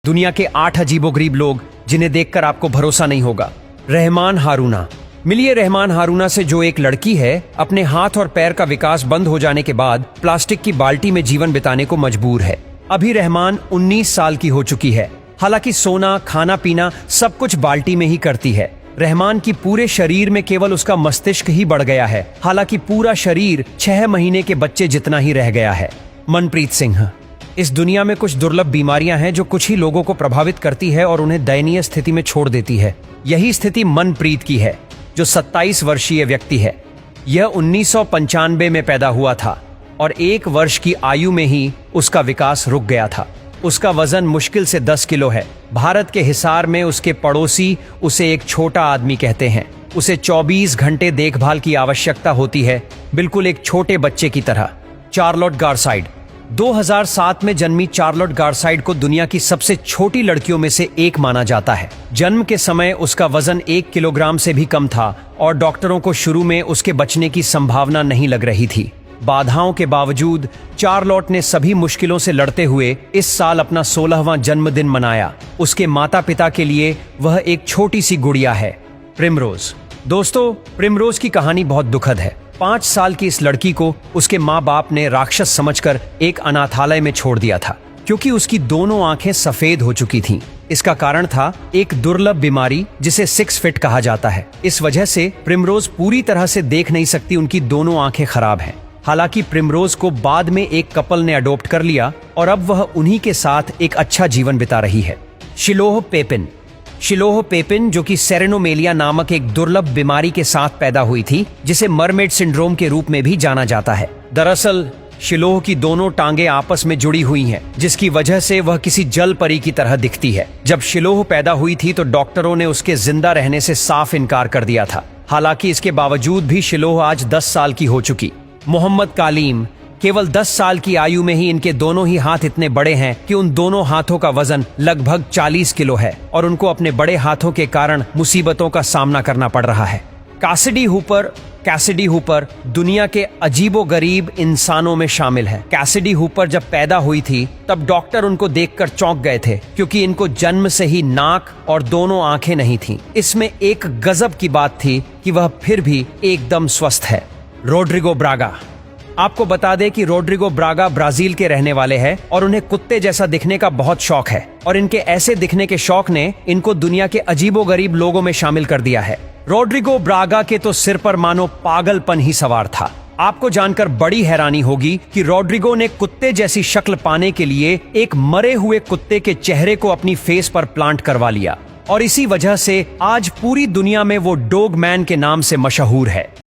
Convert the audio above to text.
दुनिया के 8 अजीबोगरीब लोग जिन्हें देखकर आपको भरोसा नहीं होगा। रहमान हारूना। मिलिए रहमान हारूना से, जो एक लड़की है अपने हाथ और पैर का विकास बंद हो जाने के बाद प्लास्टिक की बाल्टी में जीवन बिताने को मजबूर है। अभी रहमान 19 साल की हो चुकी है। हालांकि सोना, खाना पीना सब कुछ बाल्टी में ही करती है। रहमान की पूरे शरीर में केवल उसका मस्तिष्क ही बढ़ गया है। हालांकि पूरा शरीर 6 महीने के बच्चे जितना ही रह गया है। मनप्रीत सिंह। इस दुनिया में कुछ दुर्लभ बीमारियां हैं जो कुछ ही लोगों को प्रभावित करती है और उन्हें दयनीय स्थिति में छोड़ देती है। यही स्थिति मनप्रीत की है, जो 27 वर्षीय व्यक्ति है। यह 1995 में पैदा हुआ था और 1 वर्ष की आयु में ही उसका विकास रुक गया था। उसका वजन मुश्किल से 10 किलो है। भारत के हिसार में उसके पड़ोसी उसे एक छोटा आदमी कहते हैं। उसे 24 घंटे देखभाल की आवश्यकता होती है, बिल्कुल एक छोटे बच्चे की तरह। चार्लोट गारसाइड। 2007 में जन्मी चार्लोट गारसाइड को दुनिया की सबसे छोटी लड़कियों में से एक माना जाता है। जन्म के समय उसका वजन 1 किलोग्राम से भी कम था और डॉक्टरों को शुरू में उसके बचने की संभावना नहीं लग रही थी। बाधाओं के बावजूद चार्लोट ने सभी मुश्किलों से लड़ते हुए इस साल अपना 16वां जन्मदिन मनाया। उसके माता पिता के लिए वह एक छोटी सी गुड़िया है, प्रिमरोज। दोस्तों, प्रिमरोज की कहानी बहुत दुखद है। 5 साल की इस लड़की को उसके माँ बाप ने राक्षस समझकर एक अनाथालय में छोड़ दिया था, क्योंकि उसकी दोनों आंखें सफेद हो चुकी थीं। इसका कारण था एक दुर्लभ बीमारी जिसे 6 फीट कहा जाता है। इस वजह से प्रिमरोज पूरी तरह से देख नहीं सकती, उनकी दोनों आंखें खराब हैं। हालांकि प्रिमरोज को बाद में एक कपल ने अडॉप्ट कर लिया और अब वह उन्हीं के साथ एक अच्छा जीवन बिता रही है। Shiloh Papin. शिलोह पेपिन, जो कि सेरेनोमेलिया नामक एक दुर्लभ बीमारी के साथ पैदा हुई थी, जिसे मरमेड सिंड्रोम के रूप में भी जाना जाता है। दरअसल शिलोह की दोनों टांगें आपस में जुड़ी हुई हैं, जिसकी वजह से वह किसी जल परी की तरह दिखती है। जब शिलोह पैदा हुई थी तो डॉक्टरों ने उसके जिंदा रहने से साफ इनकार कर दिया था। हालांकि इसके बावजूद भी शिलोह आज 10 साल की हो चुकी। मोहम्मद कालीम। केवल 10 साल की आयु में ही इनके दोनों ही हाथ इतने बड़े हैं कि उन दोनों हाथों का वजन लगभग 40 किलो है और उनको अपने बड़े हाथों के कारण मुसीबतों का सामना करना पड़ रहा है। कैसिडी हुपर दुनिया के अजीबोगरीब इंसानों में शामिल है। कैसिडी हुपर जब पैदा हुई थी तब डॉक्टर उनको देखकर चौंक गए थे, क्योंकि इनको जन्म से ही नाक और दोनों आंखें नहीं थीं। इसमें एक गजब की बात थी कि वह फिर भी एकदम स्वस्थ है। Rodrigo Braga. आपको बता दें कि रोड्रिगो ब्रागा ब्राजील के रहने वाले हैं और उन्हें कुत्ते जैसा दिखने का बहुत शौक है, और इनके ऐसे दिखने के शौक ने इनको दुनिया के अजीबोगरीब लोगों में शामिल कर दिया है। रोड्रिगो ब्रागा के तो सिर पर मानो पागलपन ही सवार था। आपको जानकर बड़ी हैरानी होगी कि रोड्रिगो ने कुत्ते जैसी शक्ल पाने के लिए एक मरे हुए कुत्ते के चेहरे को अपनी फेस पर प्लांट करवा लिया, और इसी वजह से आज पूरी दुनिया में वो डॉग मैन के नाम से मशहूर है।